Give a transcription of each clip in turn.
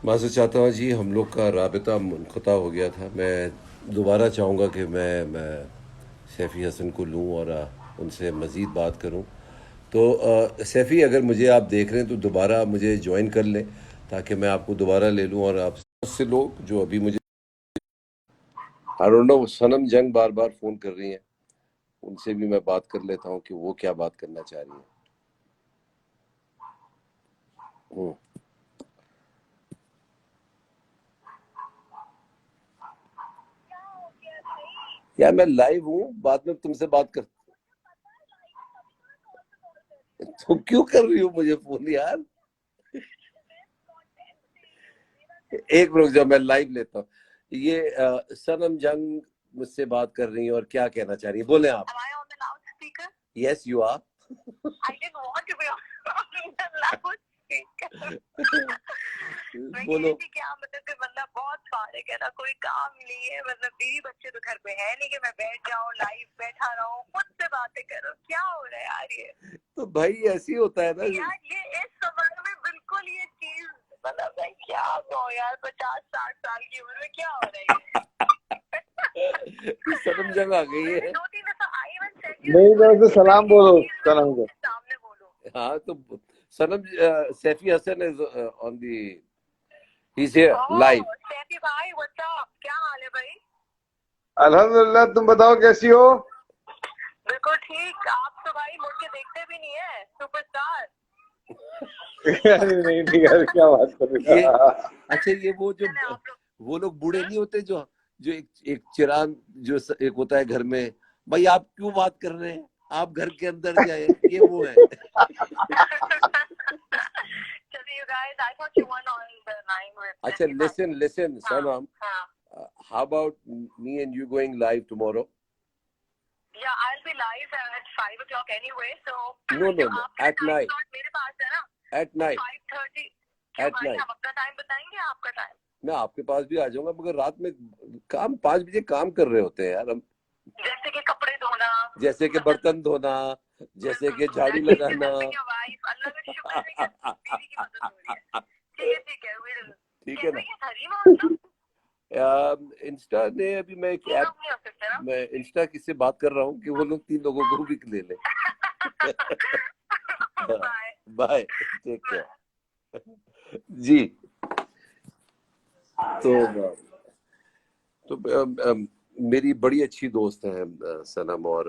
माज़रत चाहता हूँ जी, हम लोग का राबिता मुनक़ता हो गया था। मैं दोबारा चाहूँगा कि मैं सैफ़ी हसन को लूँ और उनसे मज़ीद बात करूँ। तो सैफ़ी, अगर मुझे आप देख रहे हैं तो दोबारा मुझे जॉइन कर लें, ताकि मैं आपको दोबारा ले लूँ। और आप से लोग जो अभी मुझे आई डोंट नो, सनम जंग बार बार फ़ोन कर रही हैं, उनसे भी मैं बात कर लेता हूँ कि वो क्या बात करना चाह रही हैं। हम्म। यार मैं लाइव हूँ, बाद में तुमसे बात कर। तो क्यों कर रही हो मुझे फ़ोन यार? एक रुक जाओ, मैं लाइव लेता हूँ। ये सनम जंग मुझसे बात कर रही है और क्या कहना चाह रही है, बोले आप। Yes you are. बोलो। क्या मतलब कि बंदा बहुत फारिग है ना, कोई काम नहीं है, मतलब बीवी बच्चे तो घर पे है नहीं कि मैं बैठ जाऊं लाइव बैठा रहूं खुद से बातें करो। क्या हो रहा है यार ये? तो भाई ऐसे ही होता है ना यार, ये इस संबंध में बिल्कुल ये चीज, मतलब मैं क्या कहूँ यार, 50-60 साल की उम्र में क्या हो रहा है? सनम जंग आ गई है। 2-3 दफा आई वन सेंड यू मेरी तरफ से सलाम बोलो सनम को। सामने बोलो। हाँ तो Sanam, Saifi Hasan is on the, he is here live. Saifi भाई व्हाट्स अप, क्या हाल है भाई? अल्हम्दुलिल्लाह, तुम बताओ कैसी हो? बिल्कुल ठीक। आप तो भाई मुड़ के देखते भी नहीं है, सुपरस्टार। अरे नहीं नहीं यार, क्या बात कर रहे ये हो? अच्छा, ये वो लोग बूढ़े नहीं होते जो जो एक चिराग जो एक होता है घर में। भाई आप क्यों बात कर रहे हैं, आप घर के अंदर जाए, ये वो है। चलिए you guys, I thought you weren't on the line with अच्छा, listen Sanam, how about me and you going live tomorrow? Yeah, I'll be live at 5 o'clock anyway, so no, at night. मेरे पास है ना, at night 5:30। at भाई night हम अपना time बताएंगे, आपका time. मैं आपके पास भी आ जाऊंगा, मगर रात में काम 5 बजे काम कर रहे होते हैं यार हम। जैसे कि कपड़े धोना, जैसे कि बर्तन धोना, जैसे कि झाड़ू लगाना। अल्लाह का शुक्र है कि बीवी की मदद हो रही है। ठीक है ठीक है ना। इंस्टा ने अभी मैं एक ऐप, मैं इंस्टा किससे बात कर रहा हूँ कि वो लोग 3 लोगों को भी ले ले। बाय, टेक केयर जी। तो मेरी बड़ी अच्छी दोस्त है सनम, और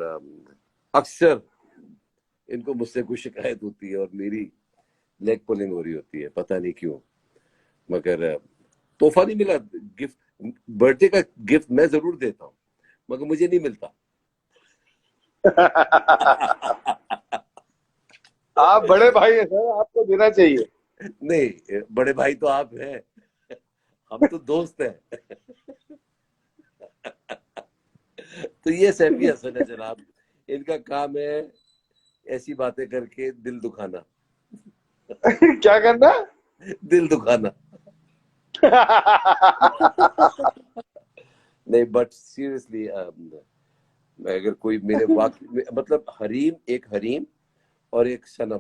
अक्सर इनको मुझसे कुछ शिकायत होती है और मेरी लेग पुलिंग हो रही होती है, पता नहीं क्यों। मगर तोहफा नहीं मिला, गिफ्ट, बर्थडे का गिफ्ट मैं जरूर देता हूँ, मगर मुझे नहीं मिलता। आप बड़े भाई हैं सर, आपको देना चाहिए। नहीं, बड़े भाई तो आप हैं, हम तो दोस्त हैं। तो ये सैफी हसन है जनाब, इनका काम है ऐसी बातें करके दिल दुखाना। क्या करना? दिल दुखाना। नहीं, बट सीरियसली, अगर कोई मेरे वाकई मतलब हरीम, एक हरीम और एक सनम,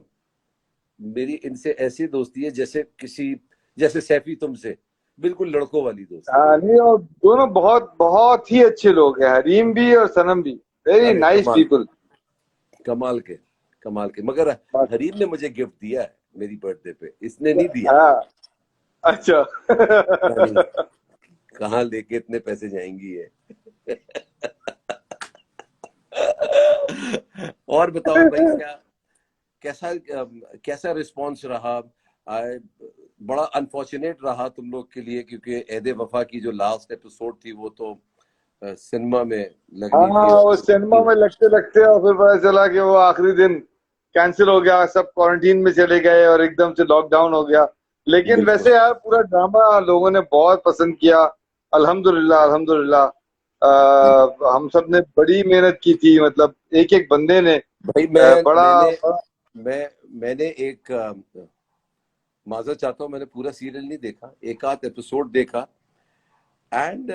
मेरी इनसे ऐसी दोस्ती है जैसे किसी, जैसे सैफी तुमसे, बिल्कुल लड़कों वाली दोस्ती। हाँ नहीं, और दोनों बहुत बहुत ही अच्छे लोग हैं, हरीम भी और सनम भी। वेरी अरे नाइस कमाल, पीपल। कमाल के, कमाल के। मगर हरीम ने मुझे गिफ्ट दिया है मेरी बर्थडे पे, इसने नहीं दिया। हाँ, अच्छा। पता नहीं कहाँ लेके इतने पैसे जाएंगी है। और बताओ भाई, क्या, कैसा कैसा रिस्पॉन्स रहा? बड़ा अनफॉर्चुनेट रहा तुम लोग के लिए, क्योंकि एहद वफा की जो लास्ट एपिसोड थी वो तो सिनेमा में हाँ, लगनी थी वो सिनेमा में लगते लगते और फिर पता चला कि वो आखिरी दिन कैंसिल हो गया, सब क्वारंटीन में चले गए और एकदम से लॉकडाउन हो गया। लेकिन बिल्कुल। वैसे यार पूरा ड्रामा लोगों ने बहुत पसंद किया। अल्हम्दुलिल्लाह अल्हम्दुलिल्लाह। हम सब ने बड़ी मेहनत की थी, मतलब एक एक बंदे ने भाई बड़ा बड़ा। मैं मैंने एक माजर चाहता हूँ, मैंने पूरा सीरियल नहीं देखा, एक आध एपिसोड देखा। एंड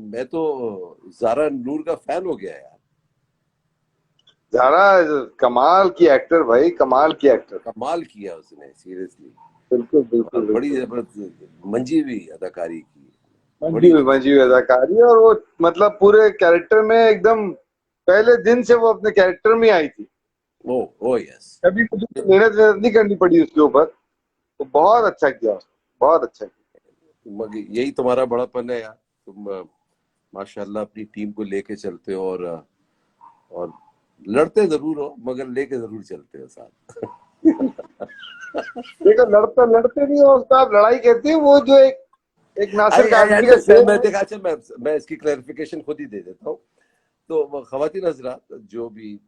मैं तो जारा नूर का फैन हो गया यार। ज़ारा कमाल की एक्टर भाई, कमाल की एक्टर। कमाल किया उसने सीरियसली। बिल्कुल और बिल्कुल बड़ी बिल्कुल। जबरदस्त मंजी हुई अदाकारी की, मंजी बड़ी हुई, अच्छी। मंजी हुई अदाकारी, और वो मतलब पूरे कैरेक्टर में एकदम पहले दिन से वो अपने कैरेक्टर में आई थी। ओ ओ यस। कभी कुछ मेहनत वेहनत नहीं करनी पड़ी उसके ऊपर। तो बहुत अच्छा किया उसने, बहुत अच्छा किया। मगर यही तुम्हारा बड़ापन है यार, तुम माशाल्लाह अपनी टीम को लेके चलते हो, और लड़ते जरूर हो मगर लेके जरूर चलते हो साथ। देखो, लड़ते लड़ते नहीं हो उसका, आप लड़ाई कहते हैं, वो जो एक एक नासिर आई का आई आदमी का अंडरस्टैंड। शेर मैं है। देखा, अच्छा मैं इसकी क्लैरिफिकेशन खुद ही दे देता हूँ। तो खवातीन हजरात जो भी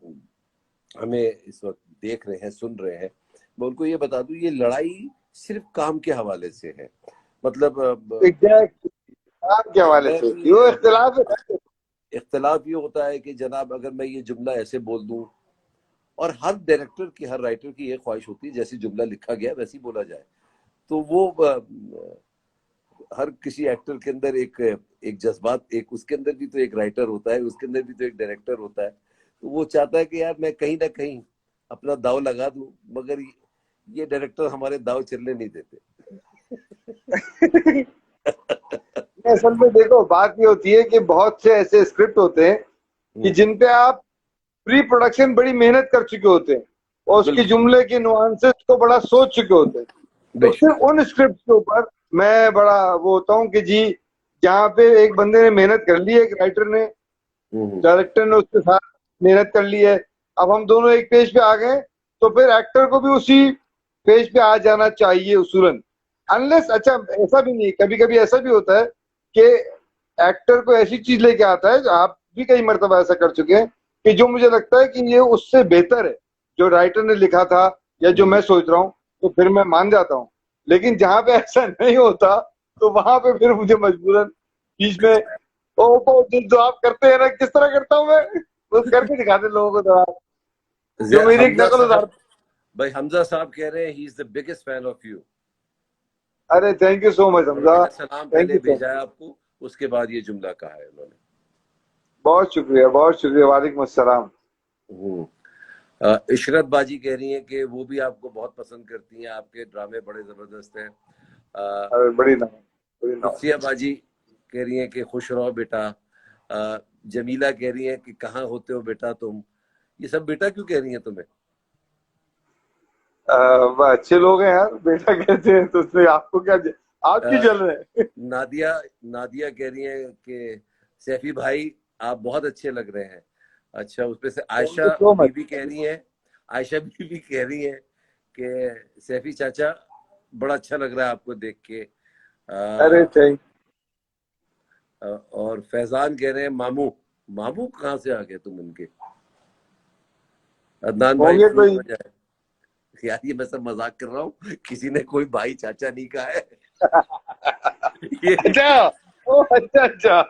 हमें इस वक्त देख रहे हैं, सुन रहे हैं, मैं उनको ये बता दूं, ये लड़ाई सिर्फ काम के हवाले से है। मतलब एग्जैक्ट, काम के हवाले मैं से भी होती है, वो इख्तिलाफ है। इख्तलाफ ये होता है कि जनाब अगर मैं ये जुमला ऐसे बोल दूं, और हर डायरेक्टर की, हर राइटर की ये ख्वाहिश होती है जैसी जुमला लिखा गया वैसी बोला जाए। तो वो हर किसी एक्टर के अंदर एक एक जज्बात, एक उसके अंदर भी तो एक राइटर होता है, उसके अंदर भी तो एक डायरेक्टर होता है। तो वो चाहता है कि यार मैं कहीं ना कहीं अपना दाव लगा दूं, मगर ये डायरेक्टर हमारे दाव चलने नहीं देते। असल में देखो, बात ये होती है कि बहुत से ऐसे स्क्रिप्ट होते हैं कि हम्म, जिन पे आप प्री प्रोडक्शन बड़ी मेहनत कर चुके होते हैं, और उसके बिल्कुल। जुमले के नुआंसेस को बड़ा सोच चुके होते हैं। तो बेशक। सिर्फ उन स्क्रिप्ट के ऊपर मैं बड़ा वो होता हूँ कि जी, जहाँ पे एक बंदे ने मेहनत कर ली है, एक राइटर ने, हम्म, डायरेक्टर ने उसके साथ मेहनत कर ली है, अब हम दोनों एक पेज पे आ गए, तो फिर एक्टर को भी उसी पेज पे आ जाना चाहिए उसूलन। अनलेस, अच्छा, ऐसा भी नहीं, कभी कभी ऐसा भी होता है कि एक्टर को ऐसी चीज लेके आता है, जो आप भी कई मर्तबा ऐसा कर चुके हैं, कि जो मुझे लगता है कि ये उससे बेहतर है जो राइटर ने लिखा था या जो हम्म। मैं सोच रहा हूँ, तो फिर मैं मान जाता हूँ। लेकिन जहां पे ऐसा नहीं होता, तो वहां पे फिर मुझे मजबूरन बीच में, ओ जो आप करते हैं ना, किस तरह करता हूँ मैं, वो करके दिखाते लोगों को जरा, जो मेरी एक हमजा नकल साहब, उतार। भाई हमजा साहब कह रहे हैं he is the biggest fan of you, अरे थैंक यू सो मच और हमजा, मेरा सलाम थैंक पहले यू सो भेजा मच। है आपको, उसके बाद ये जुमला कहा है उन्होंने। बहुत शुक्रिया, बहुत शुक्रिया, वालेकुम अस्सलाम। हम्म। इशरत बाजी कह रही हैं कि वो भी आपको बहुत पसंद करती हैं, आपके ड्रामे बड़े जबरदस्त हैं। अरे बड़ी ना, बड़ी ना। कुत्सिया बाजी कह रही हैं कि खुश रहो बेटा। जमीला कह रही हैं कि कहाँ होते हो बेटा तुम। ये सब बेटा क्यों कह रही हैं तुम्हें? अच्छे लोग हैं यार, बेटा कहते हैं तो उसमें आपको क्या, आप क्यों अ, चल रहे हैं? नादिया नादिया कह रही हैं कि सैफी भाई आप बहुत अच्छे लग रहे हैं। अच्छा, उसपे से thank Ayesha you so much. बीबी कह रही हैं, आयशा बीबी कह रही हैं कि सैफी चाचा बड़ा अच्छा लग रहा है आपको देख के। अरे थैंक। और फैजान कह रहे हैं मामू। मामू कहाँ से आ गए तुम इनके? अदनान भाई होंगे फ्रूट कोई। बजा है। यार ये मैं सब मजाक कर रहा हूँ, किसी ने कोई भाई चाचा नहीं कहा है। ये अच्छा, ओ अच्छा अच्छा।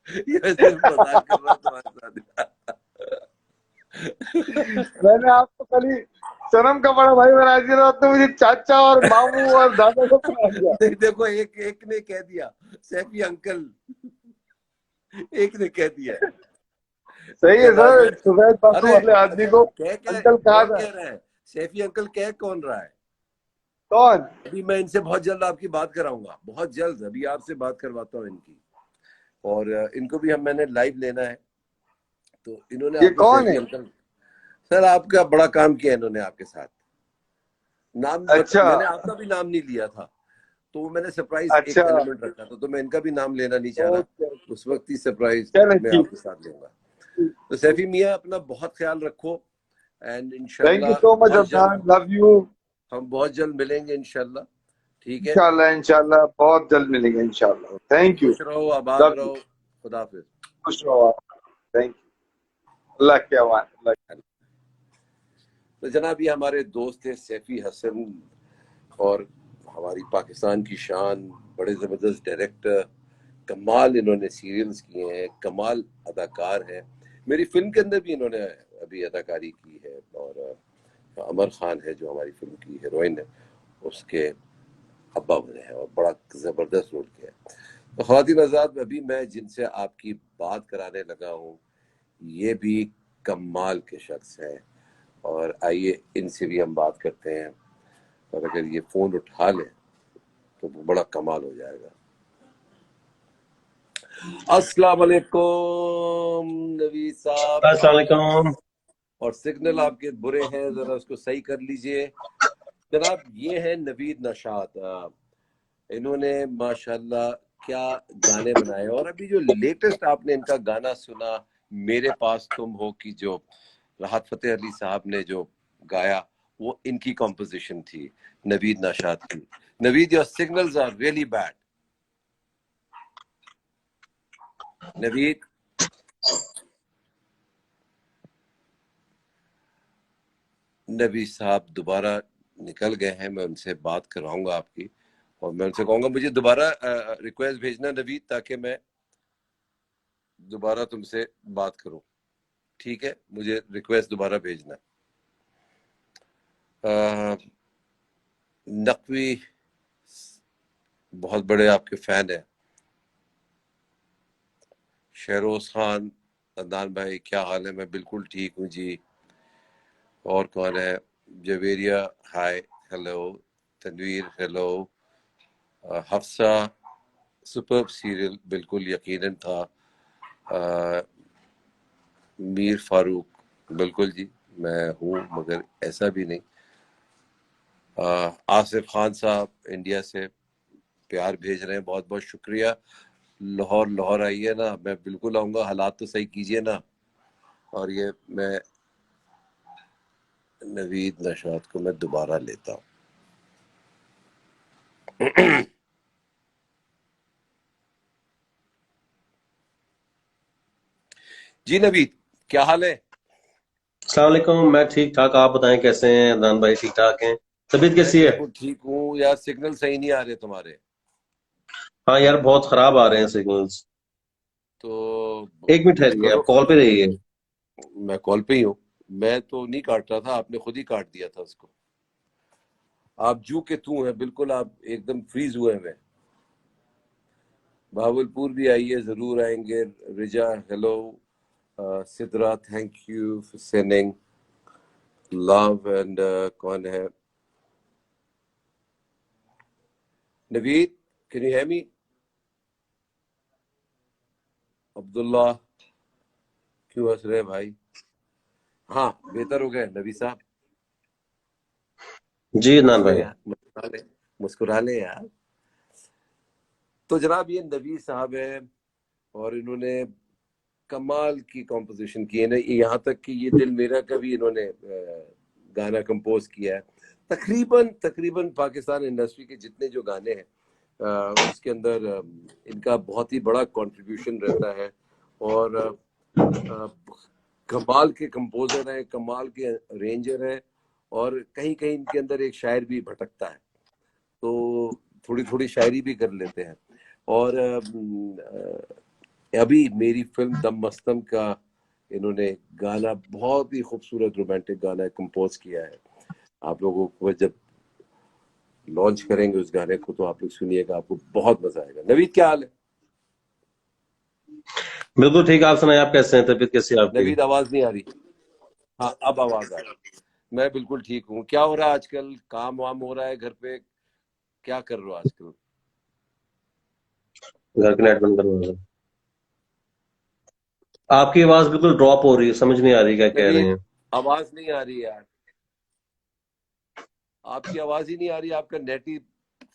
ये मैं सिर्फ मजाक कर रहा हूँ तुम्हारे साथ। मैंने आपको कल ही सनम का बड़ा भाई बना दिया, तो मुझे चाचा और मामू और दादा सब बना दिया। देखो, एक एक ने कह दिया सैफी अंकल, एक ने कह दिया है। तो सही है कल आज सर, मैं, सुबह बाजू अरे वाले आदमी अच्छा, को कह क्या, अंकल कहा कौन था। कह रहा है? सैफी अंकल कह कौन रहा है? कौन? अभी मैं इनसे बहुत जल्द आपकी बात कराऊंगा, बहुत जल्द अभी आपसे बात करवाता हूँ इनकी। और इनको भी हम, मैंने लाइव लेना है। तो इन्होंने ये आपको कौन सैफी है? अंकल, सर आपका बड़ा काम किया इन्होंने आपके साथ। अच्छा मैंने आपका भी नाम नहीं लिया था, तो मैंने सरप्राइज एक अच्छा। एलिमेंट रखा था, तो मैं इनका भी नाम लेना नहीं चाह रहा। ओके। उस वक्त ही सरप्राइज चले मैं ठीक। आपके साथ लूंगा। तो सैफी मियाँ अपना बहुत ख्याल रखो, एंड थैंक यू इंशाल्लाह सो मच बहुत जल्द, अदनान, लव यू। हम बहुत जल्द मिलेंगे इंशाल्लाह। ठीक है। इंशाल्लाह इंशाल्लाह बहुत जल्द मिलेंगे इंशाल्लाह। Thank you. खुश रहो, आबाद लव यू। रहो। खुदा हाफिज। खुश रहो आप। Thank you. अल्लाह के अमान, अल्लाह। तो जनाब ये हमारे दोस्त थे सैफी हसन, और हमारी पाकिस्तान की शान, बड़े ज़बरदस्त डायरेक्टर, कमाल इन्होंने सीरियल्स किए हैं, कमाल अदाकार हैं। मेरी फिल्म के अंदर भी इन्होंने अभी अदाकारी की है, और अमर खान है जो हमारी फिल्म की हीरोइन है, उसके अब्बा बने हैं, और बड़ा ज़बरदस्त रोल किया है। तो ख़वातीन हज़रात, अभी मैं जिनसे आपकी बात कराने लगा हूँ, ये भी कमाल के शख्स हैं, और आइए इनसे भी हम बात करते हैं। और अगर ये फोन उठा ले तो बड़ा कमाल हो जाएगा। अस्सलाम वालेकुम नवीद साहब। अस्सलाम वालेकुम। और सिग्नल आपके बुरे हैं, जरा उसको सही कर लीजिए जनाब। ये है नवीद नशात, इन्होंने माशाल्लाह क्या गाने बनाए। और अभी जो लेटेस्ट आपने इनका गाना सुना, मेरे पास तुम हो, की जो राहत फतेह अली साहब ने जो गाया, वो इनकी कॉम्पोजिशन थी, नवीद नशात की। Naveed, your signals are really bad. Naveed, Nabi sahab दोबारा निकल गए हैं, मैं उनसे बात कराऊंगा आपकी, और मैं उनसे कहूंगा मुझे दोबारा रिक्वेस्ट भेजना नवीद, ताकि मैं दोबारा तुमसे बात करूं। ठीक है, मुझे रिक्वेस्ट दोबारा भेजना। नकवी बहुत बड़े आपके फैन है। शेरोज खान, अदनान भाई क्या हाल है? मैं बिल्कुल ठीक हूँ जी। और कौन है? Javeria hi, hello. Tanveer hello. Hafsa, super serial बिल्कुल यकीनन था। मीर फारूक, बिल्कुल जी मैं हूँ, मगर ऐसा भी नहीं। आसिफ खान साहब इंडिया से प्यार भेज रहे हैं, बहुत बहुत शुक्रिया। लाहौर लाहौर आइए ना, मैं बिल्कुल आऊंगा, हालात तो सही कीजिए ना। और ये मैं नवीद नशात को मैं दोबारा लेता हूँ। जी नवीद, क्या हाल है? अस्सलाम वालेकुम। मैं ठीक ठाक, आप बताएं कैसे हैं? अदनान भाई ठीक ठाक हैं? तबीयत मैं कैसी है? बिल्कुल ठीक हूँ यार, सिग्नल सही नहीं आ रहे तुम्हारे। हाँ यार, बहुत खराब आ रहे हैं सिग्नल्स। तो एक मिनट कुछ ठहरिए, करो। आप कॉल पे रहिए। मैं कॉल पे ही हूँ। मैं तो नहीं काट रहा था, आपने खुद ही काट दिया था उसको। आप जू के तू हैं, बिल्कुल आप एकदम फ्रीज हुए हैं। भावलपुर भी आइए, जरूर आएंगे। Riza hello. Sidra thank you for sending love. And कौन है? Naveed, can you hear me? Abdullah, क्यों हंस रहे हैं भाई? हाँ, बेहतर हो गए नबी साहब। जी हंस अदनान ले भाई। यार, मुस्कुरा ले, मुस्कुरा ले यार। तो जनाब ये नबी साहब है, और इन्होंने कमाल की कॉम्पोजिशन की है ना, यहाँ तक कि ये दिल मेरा का भी इन्होंने गाना कंपोज किया है। तकरीबन तकरीबन पाकिस्तान इंडस्ट्री के जितने जो गाने हैं उसके अंदर इनका बहुत ही बड़ा कंट्रीब्यूशन रहता है। और कमाल के कंपोजर हैं, कमाल के अरेंजर हैं, और कहीं कहीं इनके अंदर एक शायर भी भटकता है, तो थोड़ी थोड़ी शायरी भी कर लेते हैं। और अभी मेरी फिल्म दम मस्तम का इन्होंने गाना, बहुत ही खूबसूरत रोमांटिक गाना कंपोज किया है। आप लोगों को जब लॉन्च करेंगे उस गाने को, तो आप लोग सुनिएगा, आपको बहुत मजा आएगा। नवीद, क्या हाल है? बिल्कुल ठीक, आप सुनाए, आप कैसे हैं? तबीयत कैसी है आपकी? नवीद, आवाज नहीं आ रही। हाँ, अब आवाज आ रही। मैं बिल्कुल ठीक हूँ। क्या हो रहा है आजकल? काम वाम हो रहा है घर पे? क्या कर रहे हो आजकल? घर के नेट बंद करवा। आपकी आवाज बिल्कुल ड्रॉप हो रही है, समझ नहीं आ रही क्या कह रहे नवीद, हैं। आवाज नहीं आ रही यार, आपकी आवाज ही नहीं आ रही, आपका नेट ही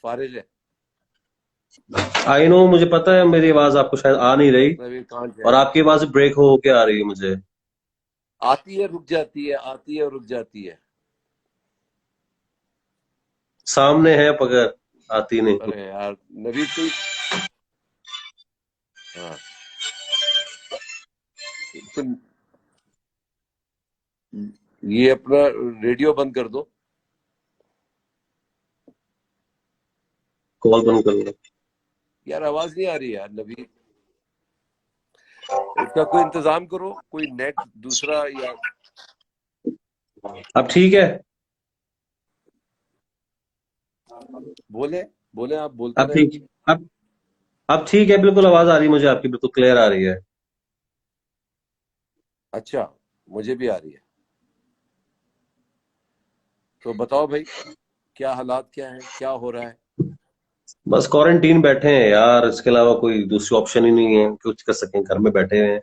फारिज है। आई नो, मुझे पता है मेरी आवाज आपको शायद आ नहीं रही, नवीद कहाँ और जाए? आपकी आवाज ब्रेक हो के आ रही है मुझे। आती है रुक जाती है, आती है रुक जाती है। सामने है पकड़, आती नहीं। अरे यार नवीद, कोई हाँ, तो ये अपना रेडियो बंद कर दो। कॉल बंद कर लो। यार आवाज नहीं आ रही यार नवीद, इसका कोई इंतजाम करो, कोई नेट दूसरा या अब ठीक है? बोले बोले, आप बोलते अब रहे। ठीक अब ठीक है, बिल्कुल आवाज आ रही है मुझे आपकी, बिल्कुल क्लियर आ रही है। अच्छा, मुझे भी आ रही है। तो बताओ भाई, क्या हालात क्या है, क्या हो रहा है? बस क्वारंटीन बैठे हैं यार, इसके अलावा कोई दूसरी ऑप्शन ही नहीं है, कुछ कर सकें, घर में बैठे हैं,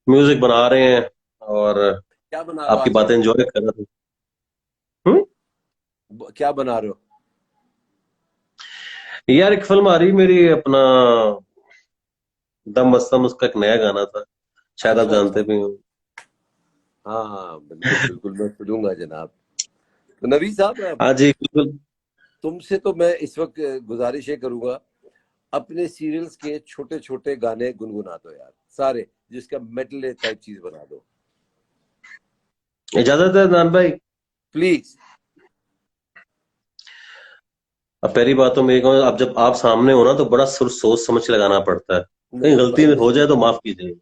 म्यूजिक बना रहे हैं और क्या बना रहे हो आपकी आजकल? बातें एंजॉय कर रहे थे। हम्म। क्या बना रहे हो? यार एक फिल्म आ रही मेरी, अपना दम मस्तम, उसका एक नया गाना था, शायद आप अच्छा अच्छा। जानते भी हो। हाँ हाँ, बिल्कुल बिल्कुल, मैं सुनूंगा जनाब। तो नबी साहब, हाँ जी बिल्कुल। तुमसे तो मैं इस वक्त गुजारिश ये करूंगा, अपने सीरियल्स के छोटे छोटे गाने गुनगुना दो यार, सारे, जिसका मेडले टाइप चीज बना दो इजाजत है नान भाई। प्लीज। अब पहली बात तो मेरी कहूँ, अब जब आप सामने हो ना तो बड़ा सोच समझ के लगाना पड़ता है, कहीं नहीं गलती भाई, हो जाए तो माफ कीजिए।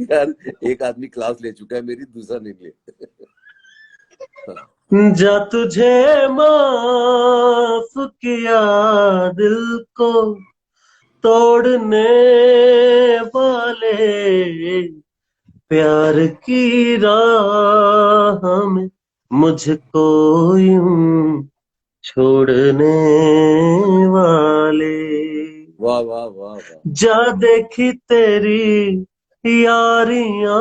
यार एक आदमी क्लास ले चुका है मेरी, दूसरा नहीं ले। हाँ। जा तुझे माफ किया दिल को तोड़ने वाले, प्यार की राह में मुझको यूं छोड़ने वाले। वाह वाह वाह वाह। जा देखी तेरी यारियां,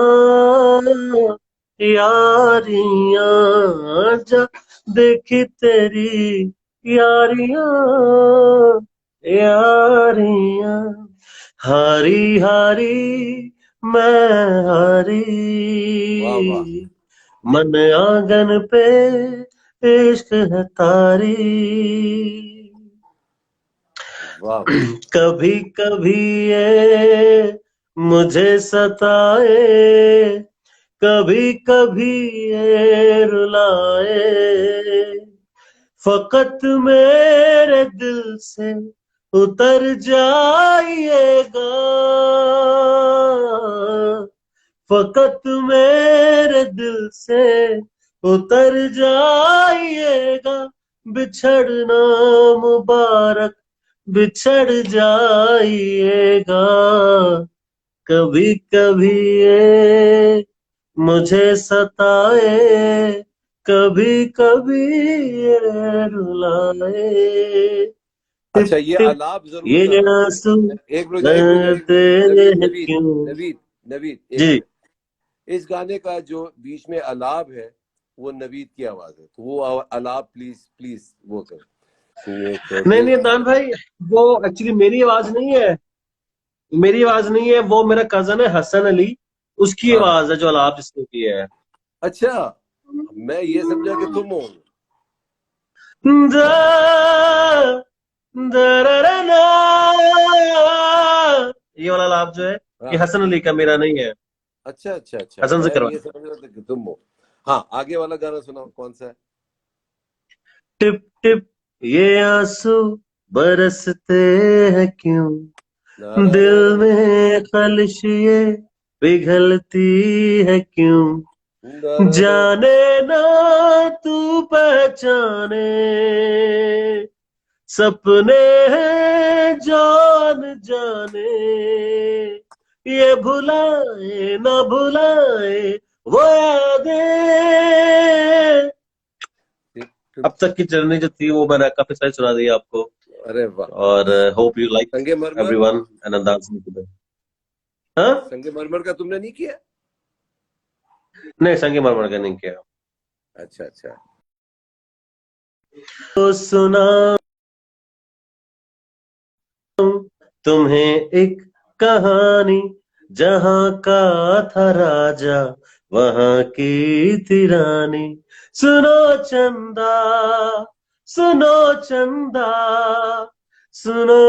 यारियां, जा देखी तेरी यारियां, यारियां, हारी हारी मैं हारी, वाह वाह मन आंगन पे इश्क है तारी। वाह वाह। कभी कभी ये मुझे सताए, कभी कभी ये रुलाए, फकत मेरे दिल से उतर जाइएगा, फकत मेरे दिल से उतर जाइएगा, बिछड़ना मुबारक बिछड़ जाइएगा, कभी कभी ये मुझे सताए, कभी कभी ये रुलाए, टिप अच्छा, ये टिप आलाप जरूर ये गाना। आंसू एक मिनट एक मिनट एक बहते मिनट, नवीद हैं नवीद क्यों। नवीद नवीद, एक जी। मिनट। इस गाने का जो बीच में अलाप है, वो नवीद की आवाज है, तो वो अलाप प्लीज प्लीज वो कर। ये नहीं छोटे। नहीं दान भाई, वो एक्चुअली मेरी आवाज नहीं है, मेरी आवाज नहीं है, वो मेरा कजन है हसन अली, उसकी हाँ आवाज है जो अलाप जिसने की है। अच्छा, मैं ये समझा कि तुम हो। दा, दररना, ये वाला अलाप जो है ये हाँ। हसन अली का, मेरा नहीं है, अच्छा अच्छा अच्छा, हसन से मैं करवा। ये समझ रहा था कि तुम हो। हाँ, आगे वाला गाना सुनाओ, कौन सा है? टिप टिप ये आंसू बरसते हैं क्यों, ना ना ना दिल ना में खलिश ये पिघलती है क्यों, ना ना ना। जाने ना तू पहचाने, सपने हैं जान जाने, ये भुलाए ना भुलाए वो यादें। अब तक की जर्नी जो थी वो मैंने काफी सारी सुना दी आपको, अरे वाह। और होप यू लाइक संगे मरमर, एवरीवन एंड अंदाज में। हाँ। संगे मरमर का तुमने नहीं किया? नहीं, संगे मरमर का नहीं किया। अच्छा अच्छा। तो सुना तुम्हें एक कहानी, जहां का था राजा वहां की थी रानी, सुनो चंदा, सुनो चंदा, सुनो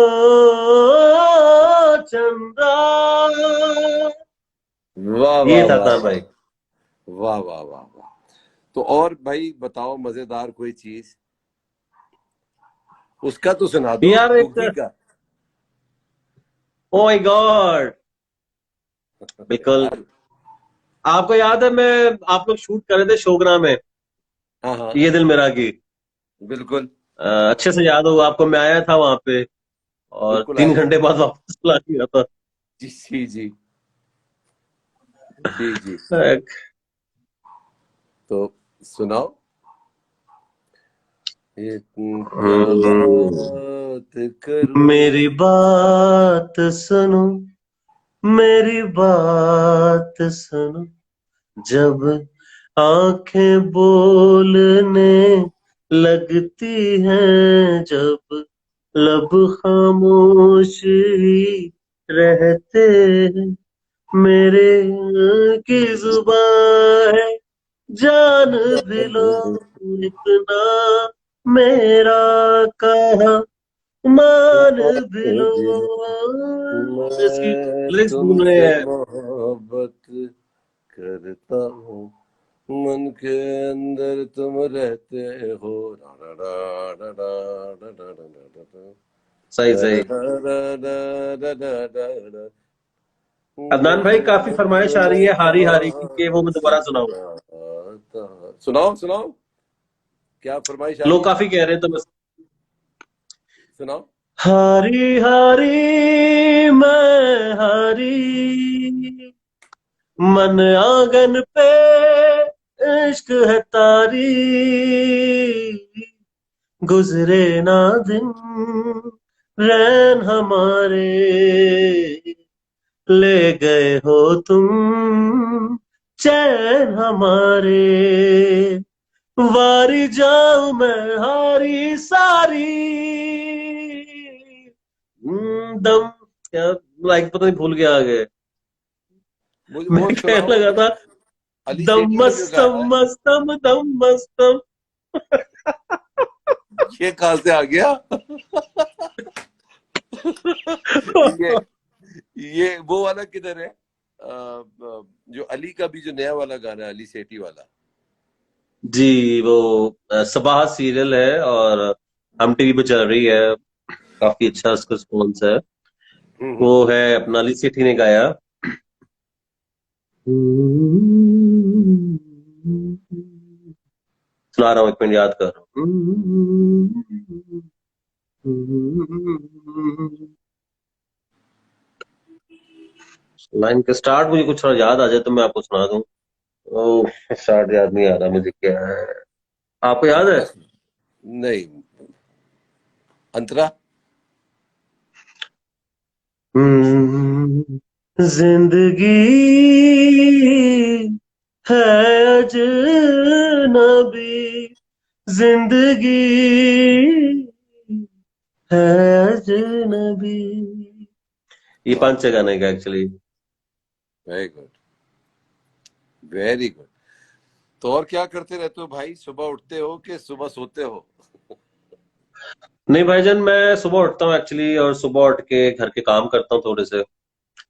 चंदा। वाह ये वाह था वाह था वाह भाई। वाह वाह वाह वाह। तो और भाई बताओ, मजेदार कोई चीज, उसका तो सुना दो, यार एक, बुग्गी का। ओ माय गॉड, बिल्कुल। यार। आपको याद है, मैं आप लोग शूट कर रहे थे शोगरा में, हाँ हाँ, ये दिल मेरा की, बिल्कुल अच्छे से याद होगा आपको, मैं आया था वहां पे और बिल्कुल तीन आया घंटे था। बाद वापस बुला लिया था। जी जी जी जी जी। तो सुनाओ। क्या बात करूं। मेरी बात सुनो, मेरी बात सुनो, जब आंखें बोलने लगती हैं, जब लब खामोश ही रहते हैं, मेरे की जुबान है, जान भी लो इतना मेरा कहा, मान भी लो। इसकी मैं लिरिक्स ढूंढ रहे तुमसे हैं। मोहब्बत करता हूँ, मन के अंदर तुम रहते हो। डा डा डा डा डा डा डा डा डा सही डा सही। डा डा डा डा डा डा डा। अदनान भाई, काफी फरमाइश आ रही है हारी हारी की, के वो मैं दोबारा सुनाऊं? सुनाओ सुनाओ, क्या फरमाइश आ रही लोग है? काफी कह रहे हैं तो बस। सुनाओ। हारी हारी मैं हारी, मन आंगन पे इश्क है तारी, गुजरे ना दिन रैन हमारे, ले गए हो तुम चैन हमारे, वारी जाऊं मैं हारी सारी। दम क्या, लाइक पता नहीं भूल गया आगे। मुझे मैं वो कहने सुनाओ, लगा था, अली दम सेठी ने जो गाया मस्तम है। मस्तम दम मस्तम। ये कहां से आ गया? ये ये वो वाला किधर है? जो अली का भी जो नया वाला गाना है, अली सेठी वाला। जी, वो सबाह सीरियल है और हम टीवी पे चल रही है, काफी अच्छा उसका रिस्पॉन्स है। वो हम्म। है अपना अली सेठी ने गाया। सुना रहा हूँ, एक मिनट याद कर रहा हूँ। लाइन का स्टार्ट मुझे कुछ थोड़ा याद आ जाए तो मैं आपको सुना दूं। ओह, स्टार्ट याद नहीं आ रहा मुझे, क्या है? आपको याद है? अंतरा नहीं, अंतरा। जिंदगी है अजनबी, जिंदगी है अजनबी। ये वाह, 5 गाने का actually. Very good, very good. तो और क्या करते रहते हो भाई? सुबह उठते हो कि सुबह सोते हो? नहीं भाईजान, मैं सुबह उठता हूँ एक्चुअली, और सुबह उठ के घर के काम करता हूँ थोड़े से।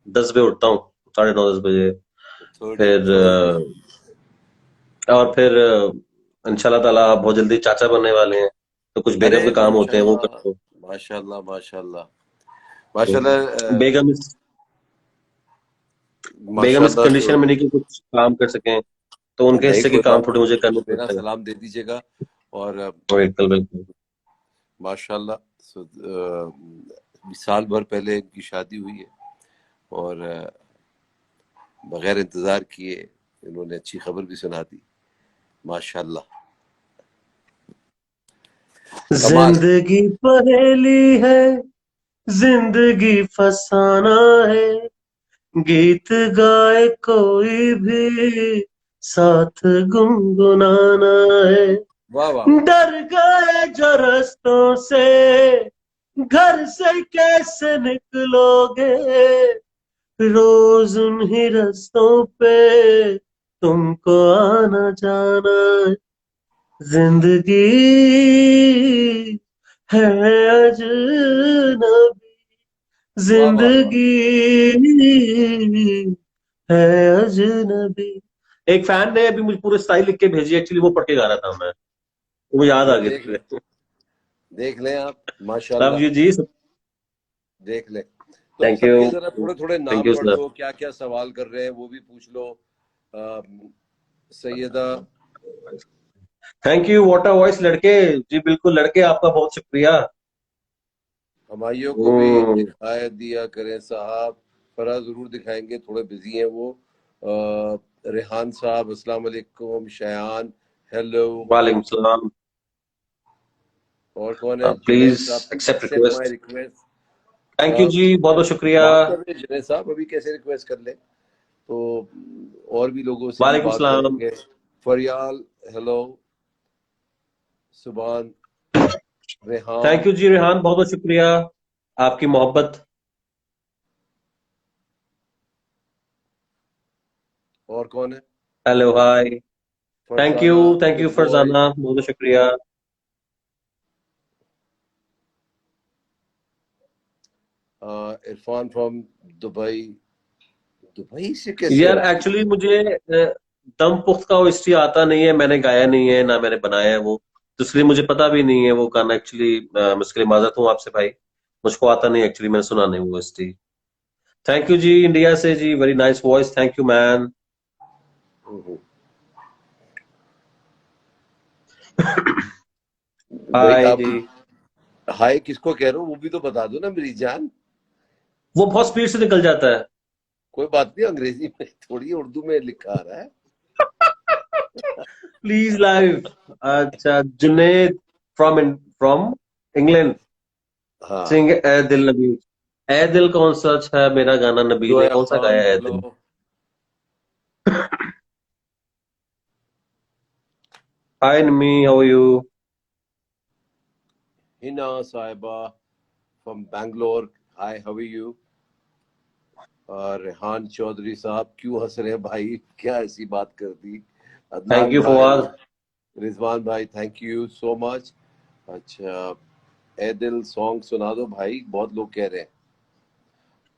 10 बजे उठता हूँ, 9:30 10 बजे। थोड़ी फिर थोड़ी। और फिर इंशाल्लाह ताला बहुत जल्दी चाचा बनने वाले हैं, तो कुछ अरे बेगम के काम होते हैं वो माशाल्लाह, करता हूँ। माशाल्लाह, माशाल्लाह, तो माशाल्लाह। बेगम इस बेगम इस माशाल्लाह तो कंडीशन में नहीं कि कुछ काम कर सकें, तो उनके नहीं, हिस्से के कोई काम बात थोड़े नहीं, मुझे करने मेरा पड़ते हैं। सलाम दे दीजिएगा। और बिल्कुल बिल्कुल। माशाल्लाह। साल भर पहले इनकी शादी हुई है और बगैर इंतजार किए इन्होंने अच्छी खबर भी सुना दी। माशाल्लाह, कमाल है। जिंदगी पहेली है, जिंदगी फसाना है, गीत गाए कोई भी साथ गुनगुनाना है, वाह वाह वाह। डर गए जो रास्तों से, घर से कैसे निकलोगे, रोज उन्हीं रास्तों पे तुमको आना जाना है, जिंदगी है अजनबी, वाह वाह वाह। जिंदगी है अजनबी। एक फैन ने अभी मुझे पूरी स्टाइल लिख के भेजी, एक्चुअली वो पढ़ के गा रहा था मैं, वो याद आ वो देख गया। देख लें आप, लव माशाल्लाह। यू जी। देख लें। तो अब थैंक यू। सबके जरा थोड़े थोड़े थैंक नाम यू पढ़ सर। दो, क्या क्या सवाल कर रहे हैं वो भी पूछ लो। Syeda thank you, what a voice लड़के। जी बिल्कुल लड़के, आपका बहुत शुक्रिया। हमाइयों को भी हम्म, दिखाया दिया करें साहब। फरा जरूर दिखाएंगे, थोड़े बिजी हैं वो। रेहान साहब अस्सलाम वालेकुम। शयान हेलो। वालेकुम सलाम। और कौन है? Please Junaid Sahab, accept accept my request. Request. Thank you जी, बहुत बहुत शुक्रिया। बात कर ले जुनैद साहब, अभी कैसे रिक्वेस्ट कर ले, तो और भी लोगों से भी वालेकुम बात सलाम। करेंगे। फरियाल, हेलो। सुभान, रेहान, थैंक यू जी रेहान, बहुत बहुत शुक्रिया आपकी मोहब्बत। और कौन है? Hello hi, thank Farzana, you good boy. Farzana, बहुत बहुत शुक्रिया। Irfan from Dubai. दुबई से कैसे यार आप? एक्चुअली मुझे दम पुख्त का ओएसटी आता नहीं है, मैंने गाया नहीं है ना मैंने बनाया है वो, तो इसलिए मुझे पता भी नहीं है वो गाना एक्चुअली। मैं इसके लिए माजरत हूँ आपसे भाई, मुझको आता नहीं एक्चुअली, मैंने सुना नहीं वो ओएसटी। थैंक यू जी इंडिया से जी, very nice voice, thank you man. भाई हाय आप जी। हाय किसको कह रहे हो, वो भी तो बता दो ना मेरी जान। वो बहुत स्पीड से निकल जाता है। कोई बात नहीं, अंग्रेजी में थोड़ी, उर्दू में लिखा आ रहा है। Please live. अच्छा, जुनेद फ्रॉम फ्रॉम इंग्लैंड, हाँ। सिंग ए दिल नबी। ए दिल कौन सा अच्छा है मेरा गाना, नबील ने जोया कौन सा खान, गाया है ए हेलो। दिल? हाय नमी, how are you? Hina Sahiba from Bangalore, hi, how are you? और रेहान चौधरी साहब, क्यों हंस रहे हैं भाई, क्या ऐसी बात कर दी? थैंक अदनान यू भाई, फवाद। रिजवान भाई, थैंक यू सो मच। अच्छा, ए दिल सॉन्ग सुना दो भाई, बहुत लोग कह रहे हैं।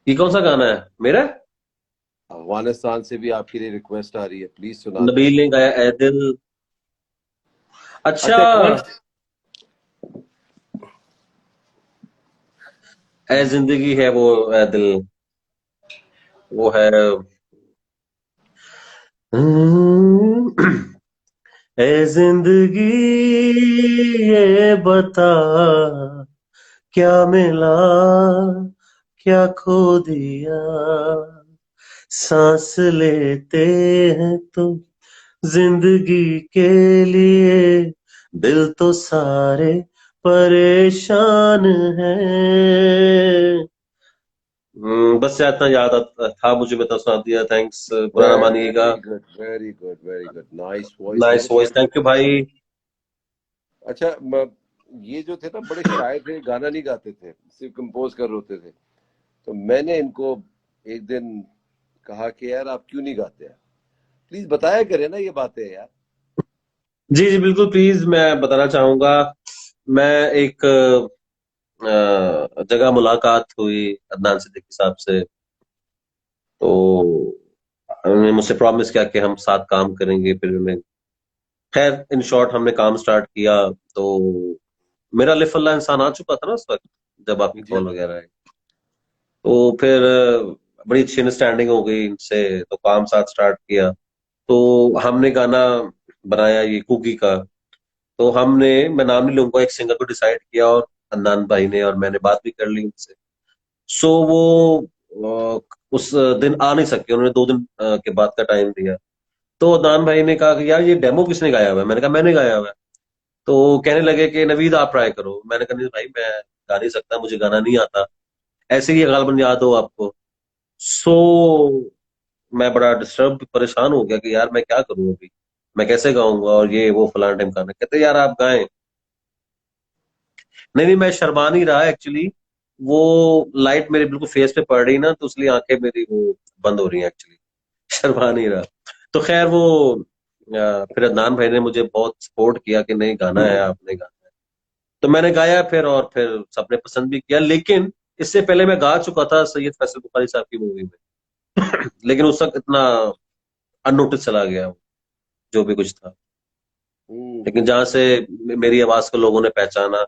ये कौन सा गाना है मेरा? अफगानिस्तान से भी आपके लिए रिक्वेस्ट आ रही है, प्लीज सुना दो। नबील ने गाया ए दिल। अच्छा, अच्छा कौन? ए जिंदगी है वो, ए दिल वो है। ए जिंदगी ये बता, क्या मिला क्या खो दिया, सांस लेते हैं तो जिंदगी के लिए, दिल तो सारे परेशान हैं। बस इतना याद था मुझे, मैं तो सुना दिया, थैंक्स, बुरा ना मानिएगा। Very good, very good, very good, nice voice है। नाइस वॉइस, थैंक यू भाई। अच्छा ये जो थे ना बड़े शायर थे, गाना नहीं गाते थे, सिर्फ कंपोज कर होते थे। तो मैंने इनको एक दिन कहा कि यार आप क्यों नहीं गाते हैं, प्लीज बताया करें ना ये बातें यार। जी जी बिल्कुल, प्लीज मैं बताना चाहूंगा। मैं एक जगह मुलाकात हुई अदनान सिद्दीकी साहब से, तो उन्होंने मुझसे प्रॉमिस किया कि हम साथ काम करेंगे, फिर उन्हें, खैर इन शॉर्ट हमने काम स्टार्ट किया। तो मेरा लिफ अल्लाह इंसान आ चुका था ना उस वक्त, जब आपकी जी। कॉल वगैरह आई। तो फिर बड़ी अच्छी अंडरस्टैंडिंग हो गई इनसे, तो काम साथ स्टार्ट किया। तो हमने गाना बनाया ये कुकी का। तो हमने, मैं नाम नहीं लूंगा, एक सिंगर को डिसाइड किया, और अदनान भाई ने और मैंने बात भी कर ली उनसे। सो वो उस दिन आ नहीं सके, उन्होंने 2 दिन के बाद का टाइम दिया। तो अदनान भाई ने कहा कि यार ये डेमो किसने गाया हुआ है, मैंने कहा मैंने गाया हुआ है। तो कहने लगे कि नवीद आप ट्राई करो, मैंने कहा नहीं भाई मैं गा नहीं सकता, मुझे गाना नहीं आता, ऐसे ही गालबन याद हो आपको। सो मैं बड़ा डिस्टर्ब परेशान हो गया कि यार मैं क्या करूं अभी, मैं कैसे गाऊंगा, और ये वो फलाना टाइम गाना, कहते यार आप गाएं। नहीं नहीं, मैं शर्मा नहीं रहा एक्चुअली, वो लाइट मेरे बिल्कुल फेस पे पड़ रही ना, तो इसलिए आंखें मेरी वो बंद हो रही हैं एक्चुअली। शर्मा नहीं रहा। तो खैर वो फिर अदनान भाई ने मुझे बहुत सपोर्ट किया कि नहीं गाना है, आपने गाना है। तो मैंने गाया फिर, और फिर सबने पसंद भी किया। लेकिन इससे पहले मैं गा चुका था सैयद फैसल बुखारी साहब की मूवी में। लेकिन उस वक्त इतना अननोटिस चला गया वो, जो भी कुछ था। लेकिन जहां से मेरी आवाज को लोगों ने पहचाना,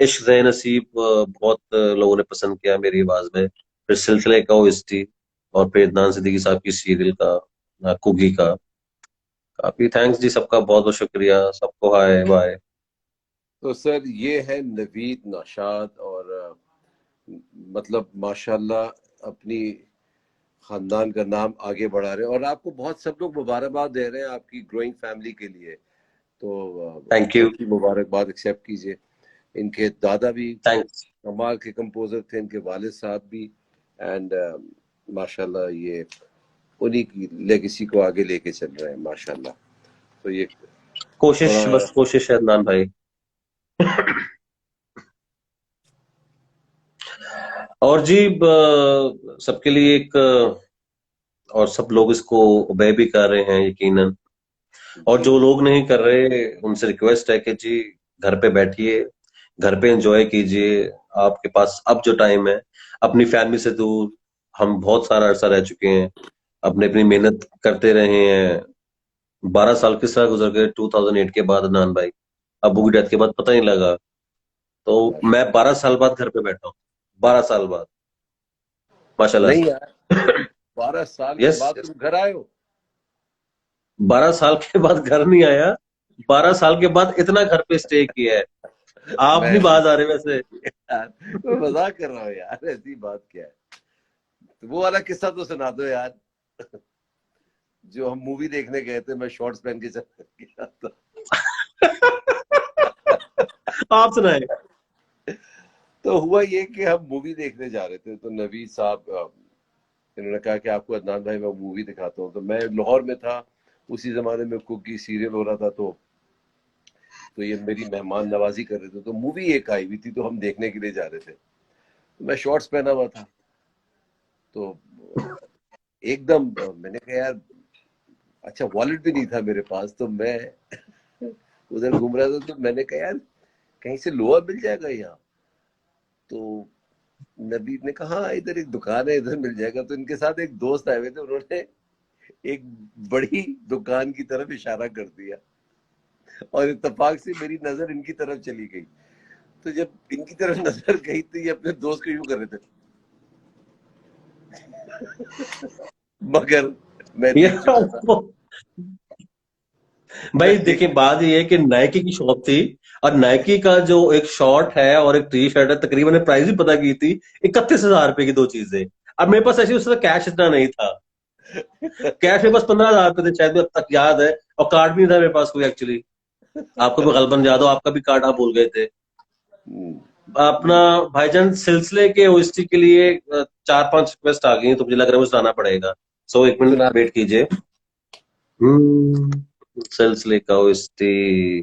इश्क ज़े नसीब बहुत लोगों ने पसंद किया मेरी आवाज में, फिर सिलसिले का ओएसटी, और फिर अदनान सिद्दीकी साहब की सीरियल का कुगी का। काफी थैंक्स जी सबका, बहुत बहुत शुक्रिया सबको, हाय बाय। तो सर ये है नवीद नौशाद, और मतलब माशाल्लाह अपनी खानदान का नाम आगे बढ़ा रहे हैं, और आपको बहुत सब लोग मुबारकबाद दे रहे हैं आपकी ग्रोइंग फैमिली के लिए। तो थैंक आप यू। सबकी मुबारकबाद एक्सेप्ट कीजिए। इनके दादा भी थैंक्स। कमाल के कंपोजर थे, इनके वालिद साहब भी, एंड माशाल्लाह ये उन्हीं की लेगेसी को आगे लेके चल रहे हैं माशाल्लाह। तो ये कोशिश, बस कोशिश है अदनान भाई। और जी सबके लिए एक और सब लोग इसको ओबे भी कर रहे हैं यकीनन, और जो लोग नहीं कर रहे उनसे रिक्वेस्ट है कि जी घर पे बैठिए, घर पे एंजॉय कीजिए। आपके पास अब जो टाइम है अपनी फैमिली से दूर, हम बहुत सारा अरसा रह चुके हैं, अपने अपनी मेहनत करते रहे हैं। 12 साल किस तरह गुजर गए 2008 के बाद अदनान भाई, अबू की डेथ के बाद पता नहीं लगा। तो मैं 12 साल बाद घर पे बैठा हूँ, 12 साल बाद माशाल्लाह नहीं से। यार, 12 साल के यस, बाद तुम घर आए हो? 12 साल के बाद घर नहीं आया, 12 साल के बाद इतना घर पे स्टे किया है। आप मैं नहीं बात आ रहे वैसे। यार, मैं मजाक कर रहा हूँ यार, ऐसी बात क्या है। तो वो वाला किस्सा तो सुना दो यार, जो हम मूवी देखने गए थे, मैं शॉर्ट्स पहन के चल गया था। आप सुनाए। तो हुआ ये कि हम मूवी देखने जा रहे थे, तो नवीद साहब इन्होंने कहा कि आपको अदनान भाई मैं मूवी दिखाता हूँ। तो मैं लाहौर में था, उसी जमाने में कुकी सीरियल हो रहा था, तो ये मेरी मेहमान नवाजी कर रहे थे। तो मूवी एक आई हुई थी, तो हम देखने के लिए जा रहे थे। तो मैं शॉर्ट्स पहना हुआ था, तो एकदम मैंने कहा यार, अच्छा वॉलेट भी नहीं था मेरे पास, तो मैं उधर घूम रहा था, तो मैंने कहा यार कहीं से लोहा मिल जाएगा यहाँ। तो नबीद ने कहा हाँ, इधर एक दुकान है, इधर मिल जाएगा। तो इनके साथ एक दोस्त आए हुए थे, उन्होंने एक बड़ी दुकान की तरफ इशारा कर दिया, और इत्तेफाक से मेरी नजर इनकी तरफ चली गई। तो जब इनकी तरफ नजर गई, तो ये अपने दोस्त को यूं कर रहे थे, मगर मैं देख चुका था। भाई देखिए, बात ये है कि नाइकी की शॉप थी, और नाइकी का जो एक शॉर्ट है और एक टी शर्ट है, तकरीबन प्राइस भी पता की थी 31,000 रुपए की, दो चीजें। अब मेरे पास ऐसी उस तरह कैश इतना नहीं था, कैश मेरे पास 15,000 रुपए थे शायद, अब तक याद है। और कार्ड भी नहीं था मेरे पास कोई एक्चुअली। आपको भी गलबन याद हो, आपका भी कार्ड आप भूल गए थे। अपना भाईजान सिलसिले के ओएसटी के लिए 4-5 रिक्वेस्ट आ गई, तो मुझे लग रहा है मुझे सुनाना पड़ेगा। सो एक मिनट सुना वेट कीजिए। सिलसिले का ओएसटी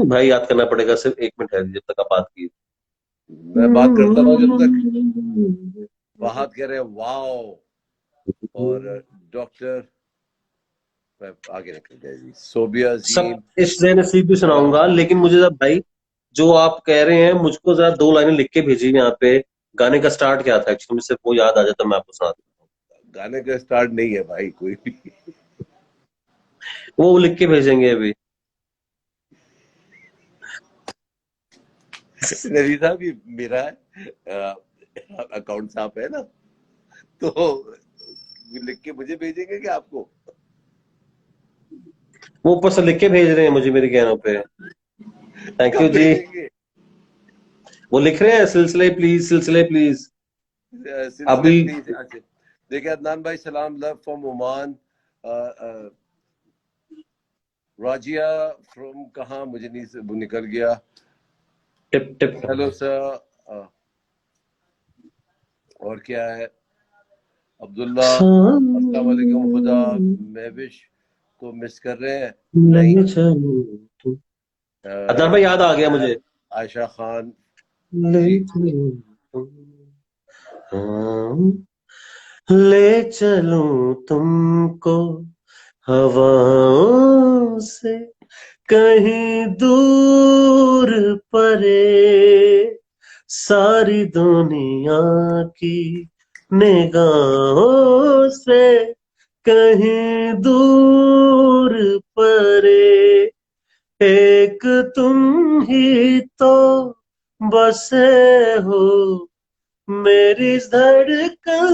भाई याद करना पड़ेगा, सिर्फ 1 मिनट है जब तक आप बात की। मैं बात करता रहा जब तक। फहद कह रहे हैं वाओ, और डॉक्टर आगे निकल गया जी, सोबिया सब अजीम। इस नसीब भी सुनाऊंगा, लेकिन मुझे जब भाई जो आप कह रहे हैं, मुझको जरा 2 लाइनें लिख के भेजिए यहाँ पे। गाने का स्टार्ट क्या था एक्चुअली, मुझसे वो याद आ जाता, मैं आपको सुना देता गाने का स्टार्ट नहीं है भाई कोई भी। हूँ, वो लिख के भेजेंगे अभी। नबी साहब ये मेरा अकाउंट साफ है ना, तो लिख के मुझे भेजेंगे कि आपको? वो ऊपर से लिख के भेज रहे हैं मुझे मेरे कहनों पे। थैंक कब यू जी। भेजेंगे? वो लिख रहे हैं सिलसिले प्लीज, सिलसिले प्लीज। सिलसिले अभी प्लीज। अच्छा देखिए, अदनान भाई सलाम, love from Oman. Rajiya from कहाँ, मुझे नहीं वो निकल गया। Tip tip. Hello sir. और क्या है, अब्दुल्ला अस्सलाम वालेकुम, खुदा महविश को मिस कर रहे हैं? नहीं। अदनान भाई याद आ गया मुझे। आयशा खान ले जी। ले चलूं तुमको हवाओं से कहीं दूर परे, सारी दुनिया की निगाहों से कहीं दूर परे, एक तुम ही तो बसे हो मेरी धड़कन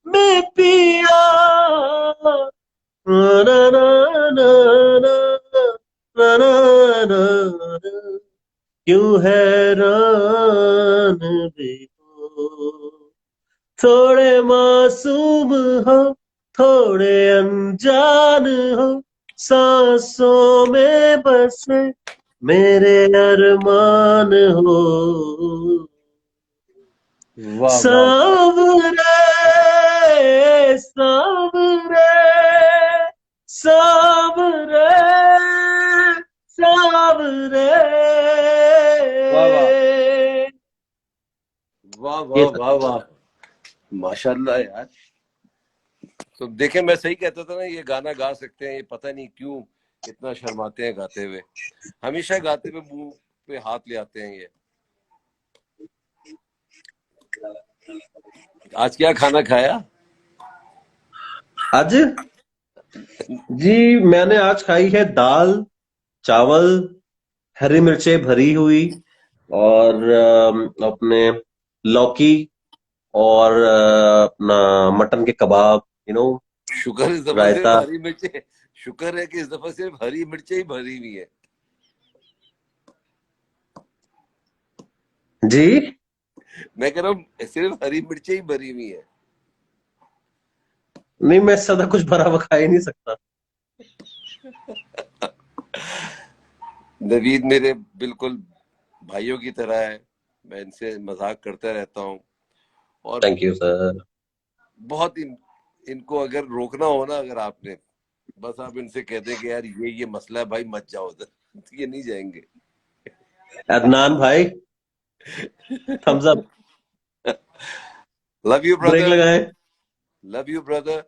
में पिया। ना ना ना ना ना ना ना ना, क्यों हैरान भी हो, थोड़े मासूम हो, थोड़े अनजान हो, सांसों में बसे मेरे अरमान हो। वाह वाह वाह। सांवरे सांवरे सांवरे सांवरे। वाह वाह वाह ये वाह था। वाह वाह, माशाल्लाह यार। तो देखें, मैं सही कहता था ना, ये गाना गा सकते हैं, ये पता नहीं क्यों इतना शर्माते हैं गाते हुए। हमेशा गाते हुए मुंह पे हाथ ले आते हैं ये। आज क्या खाना खाया? आज जी मैंने आज खाई है दाल चावल हरी मिर्चें भरी हुई और अपने लौकी और अपना मटन के कबाब, शुक्र इस दफा सिर्फ रायता। हरी मिर्चें, शुक्र है कि इस दफा सिर्फ हरी मिर्चें ही भरी हुई है। जी मैं कह रहा हूँ सिर्फ हरी मिर्चें ही भरी हुई है। नहीं, मैं सदा कुछ भरा हुआ खा ही नहीं सकता। नवीद मेरे बिल्कुल भाइयों की तरह है, मैं इनसे मजाक करता रहता हूँ। और थैंक यू सर। बहुत इनको अगर रोकना हो ना, अगर आपने, बस आप इनसे कह दें कि यार ये मसला है भाई, मत जाओ उधर, तो ये नहीं जाएंगे। अदनान भाई thumbs up. Love you break brother, लगाए। Love you brother.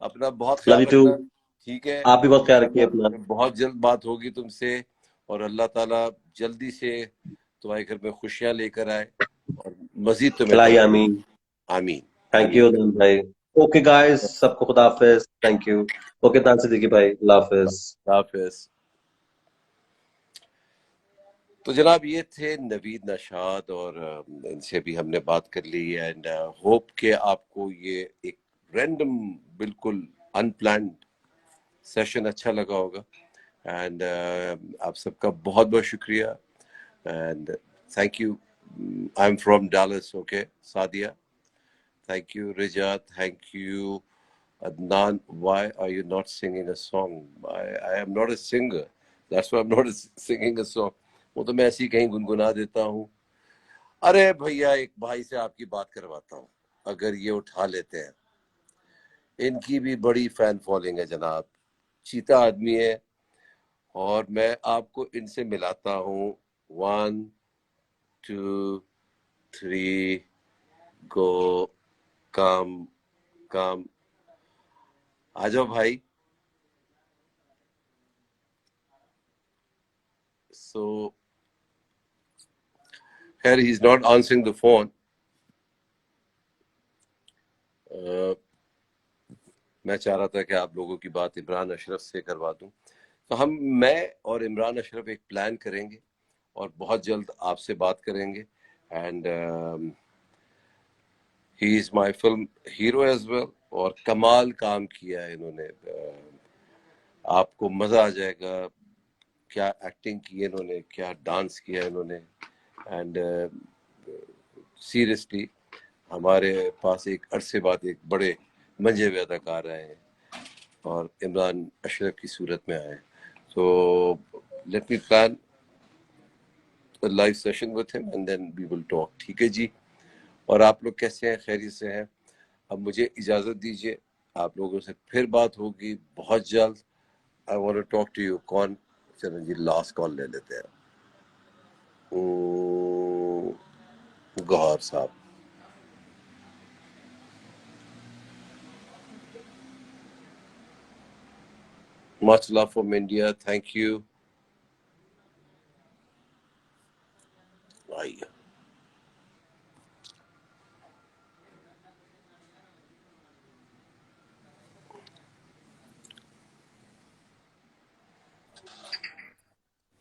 अपना बहुत लव ख्याल यू टू। रखना। ठीक है, आप भी बहुत ख्याल रखिए अपना। बहुत जल्द बात होगी तुमसे। और अल्लाह ताला जल्दी से तुम्हारे घर में खुशियां लेकर आए और मजीद तुम्हें इलाही तरक्की। आमीन। आमीन। थैंक आमीन। यू अदनान भाई। ओके गाइस, सबको खुदा हाफिज। Thank you. ओके तान सिद्दीकी भाई, अल्लाह हाफिज। हाफिज। तो जनाब ये थे नवीद नशाद, और इनसे भी हमने बात कर ली। एंड होप कि आपको ये एक रैंडम, बिल्कुल अनप्लान्ड सेशन अच्छा लगा होगा। एंड आप सबका बहुत बहुत शुक्रिया। And thank you. I am from Dallas, okay Sadia. Thank you, Rija. Thank you, Adnan. Why are you not singing a song? I am not a singer. That's why I'm not singing a song. वो तो मैं ऐसे ही कहीं गुनगुना देता हूँ। अरे भैया, एक भाई से आपकी बात करवाता हूँ, अगर ये उठा लेते हैं। इनकी भी बड़ी फैन फॉलोइंग है जनाब, चीता आदमी है। और मैं आपको इनसे मिलाता हूँ। 1 2 3 गो। काम काम। आ जाओ भाई। So, here he's not answering the phone. मैं चाह रहा था कि आप लोगों की बात इमरान अशरफ से करवा दूं। तो मैं और इमरान अशरफ एक प्लान करेंगे और बहुत जल्द आपसे बात करेंगे। And he is my film hero as well. और कमाल काम किया है इन्होंने। आपको मजा आ जाएगा। क्या एक्टिंग की है इन्होंने, क्या डांस किया है इन्होंने। एंड सीरियसली हमारे पास एक अरसे बाद एक बड़े मंजे हुए अदाकार आए हैं और इमरान अशरफ की सूरत में आए। तो let me plan live session with him and then we will talk. ठीक है जी। और आप लोग कैसे हैं? खैरियत से हैं? अब मुझे इजाजत दीजिए, आप लोगों से फिर बात होगी बहुत जल्द। I want to talk to you. कौन? चलो जी, लास्ट कॉल ले लेते हैं। गौहर साहब। Much love from India. Thank you. आइए।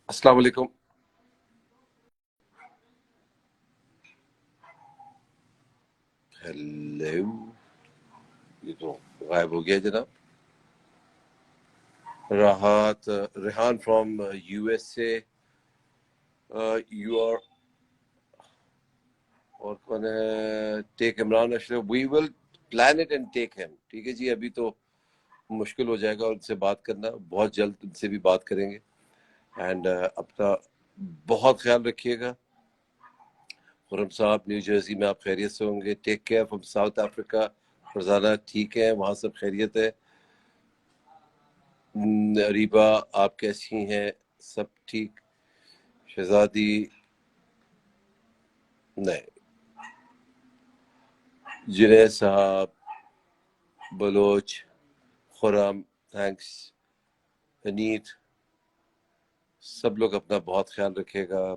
अस्सलाम वालेकुम। हेलो। ये तो गायब हो गया जनाब। Rahat Rehan from USA. You are. और कौन है? Take Imran Ashraf. We will plan it and take him. ठीक है जी। अभी तो मुश्किल हो जाएगा उनसे बात करना। बहुत जल्द उनसे भी बात करेंगे। एंड अपना बहुत ख्याल रखिएगा। खुरम साहब, न्यू जर्सी में आप खैरियत से होंगे। Take care from South Africa. Farzana ठीक है, वहाँ सब खैरियत है। रीबा आप कैसी हैं? सब ठीक? शहजादी नहीं। जुनैद साहब, बलोच, खुरम, थैंक्स। अनीत, सब लोग अपना बहुत ख्याल रखिएगा।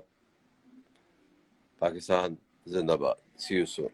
पाकिस्तान जिंदाबाद। सी यू सून।